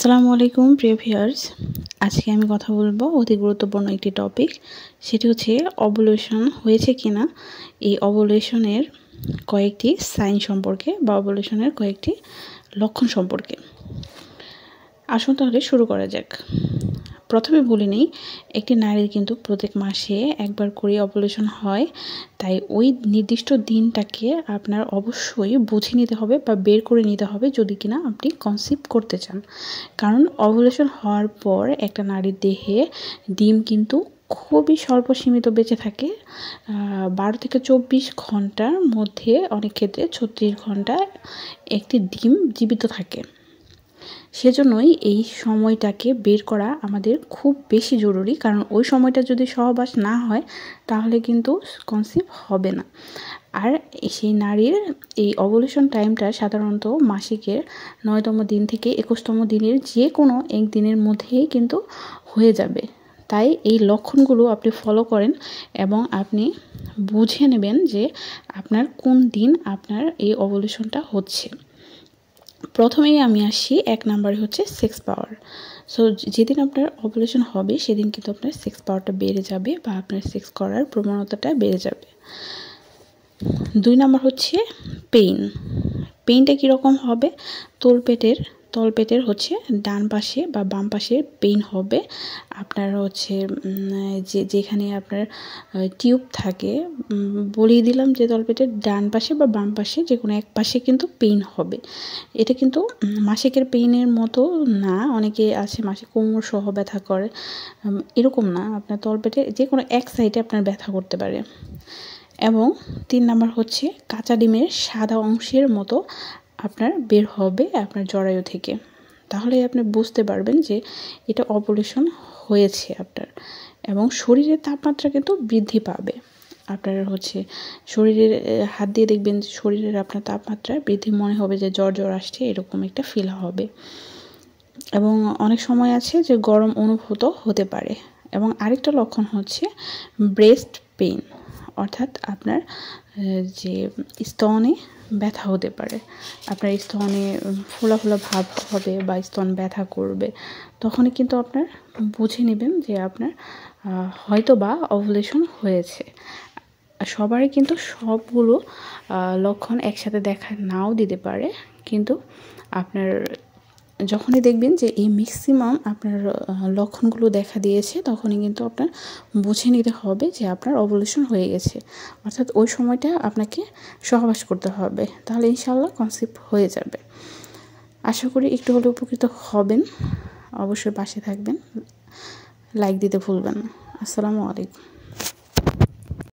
আসসালামু আলাইকুম প্রিয় ভিউয়ার্স, আজকে আমি কথা বলবো অতি গুরুত্বপূর্ণ একটি টপিক। সেটি হচ্ছে ওভুলেশন হয়েছে কিনা, এই ওভুলেশনের কয়েকটি সাইন সম্পর্কে বা ওভুলেশনের কয়েকটি লক্ষণ সম্পর্কে। আসুন তাহলে শুরু করা যাক। প্রথমে বলে নেই, একটি নারীর কিন্তু প্রত্যেক মাসে একবার করে ওভুলেশন হয়, তাই ওই নির্দিষ্ট দিনটাকে আপনার অবশ্যই বুঝে নিতে হবে বা বের করে নিতে হবে যদি কিনা আপনি কনসিভ করতে চান। কারণ ওভুলেশন হওয়ার পর একটা নারীর দেহে ডিম কিন্তু খুবই স্বল্প সীমিত বেঁচে থাকে। 12 থেকে 24 ঘন্টার মধ্যে, অনেক ক্ষেত্রে 36 ঘন্টা একটি ডিম জীবিত থাকে। সেজন্যই এই সময়টাকে বের করা আমাদের খুব বেশি জরুরি, কারণ ওই সময়টা যদি সহবাস না হয় তাহলে কিন্তু কনসিভ হবে না। আর সেই নারীর এই ওভুলেশন টাইমটা সাধারণত মাসিকের 9তম দিন থেকে 21তম দিনের যে কোনো এক দিনের মধ্যেই কিন্তু হয়ে যাবে। তাই এই লক্ষণগুলো আপনি ফলো করেন এবং আপনি বুঝে নেবেন যে আপনার কোন দিন আপনার এই ওভুলেশনটা হচ্ছে। প্রথমেই আমি আসি, 1 নম্বরে হচ্ছে সেক্স পাওয়ার। সো যেদিন আপনার ওভুলেশন হবে সেদিন কিন্তু আপনার সেক্স পাওয়ারটা বেড়ে যাবে বা আপনার সেক্স করার প্রবণতাটা বেড়ে যাবে। 2 নম্বর হচ্ছে পেইনটা কীরকম হবে? তলপেটের হচ্ছে ডান পাশে বা বাম পাশে পেইন হবে। আপনার হচ্ছে যেখানে আপনার টিউব থাকে, বলিয়ে দিলাম যে তলপেটের ডান পাশে বা বাম পাশে যে কোনো এক পাশে কিন্তু পেইন হবে। এটা কিন্তু মাসিকের পেইনের মতো না। অনেকে আছে মাসিক কোমর সহ ব্যথা করে, এরকম না। আপনার তলপেটে যে কোনো এক সাইডে আপনার ব্যথা করতে পারে। এবং 3 নাম্বার হচ্ছে কাঁচা ডিমের সাদা অংশের মতো আপনার বের হবে আপনার জরায়ু থেকে। তাহলে আপনি বুঝতে পারবেন যে এটা ওভুলেশন হয়েছে আপনার। এবং শরীরের তাপমাত্রা কিন্তু বৃদ্ধি পাবে। আপনার হচ্ছে শরীরের হাত দিয়ে দেখবেন যে শরীরের আপনার তাপমাত্রা বৃদ্ধি, মনে হবে যে জ্বর আসছে, এরকম একটা ফিল হবে। এবং অনেক সময় আছে যে গরম অনুভূত হতে পারে। এবং আরেকটা লক্ষণ হচ্ছে ব্রেস্ট পেইন, অর্থাৎ আপনার যে স্তনে ব্যথা হতে পারে। আপনার স্তনে ফোলা ভাব হবে বা স্তন ব্যথা করবে, তখনই কিন্তু আপনার বুঝে নেবেন যে আপনার হয়তো বা ওভুলেশন হয়েছে। সবারই কিন্তু সবগুলো লক্ষণ একসাথে দেখা নাও দিতে পারে, কিন্তু আপনার যখনই দেখবেন যে এই ম্যাক্সিমাম আপনার লক্ষণগুলো দেখা দিয়েছে, তখনই কিন্তু আপনার বুঝে নিতে হবে যে আপনার ওভুলেশন হয়ে গেছে। অর্থাৎ ওই সময়টা আপনাকে সহবাস করতে হবে, তাহলে ইনশাআল্লাহ কনসিভ হয়ে যাবে। আশা করি একটু হলেও উপকৃত হবেন। অবশ্যই পাশে থাকবেন, লাইক দিতে ভুলবেন না। আসসালামু আলাইকুম।